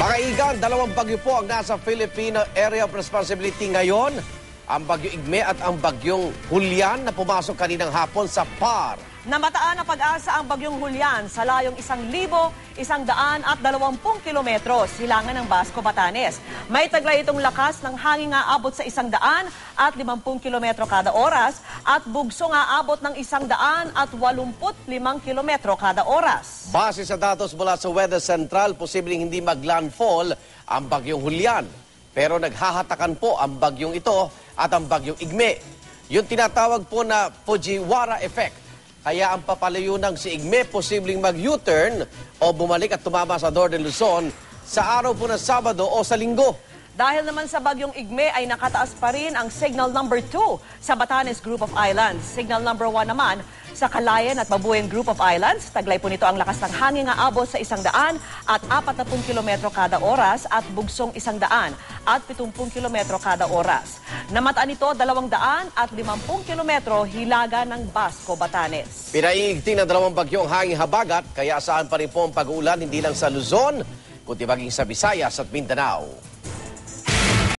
Mga igan, dalawang bagyo po ang nasa Philippine Area of Responsibility ngayon. Ang bagyo Igme at ang bagyong Julian na pumasok kaninang hapon sa PAR. Namataan ng pag-asa ang bagyong Julian sa layong 1,120 kilometros silangan ng Basco, Batanes. May taglay itong lakas ng hangin nga abot sa 150 kilometro kada oras at bugso nga abot ng 185 kilometro kada oras. Base sa datos mula sa Weather Central, posibleng hindi mag-landfall ang bagyong Julian. Pero naghahatakan po ang bagyong ito at ang bagyong Igme. Yung tinatawag po na Fujiwara effect. Kaya ang papalayo ng si Igme posibleng mag-U-turn o bumalik at tumama sa Northern Luzon sa araw po ng Sabado o sa Linggo. Dahil naman sa bagyong Igme ay nakataas pa rin ang signal number 2 sa Batanes Group of Islands. Signal number 1 naman sa Calayan at Mabuyan Group of Islands. Taglay po nito ang lakas ng hangin nga abot sa 140 kilometro kada oras at bugsong 170 kilometro kada oras. Namataan ito 250 kilometro hilaga ng Basco, Batanes. Pinaiigting ng dalawang bagyong hanging habagat, kaya saan pa rin po ang pag-uulan hindi lang sa Luzon, kundi maging sa Visayas at Mindanao.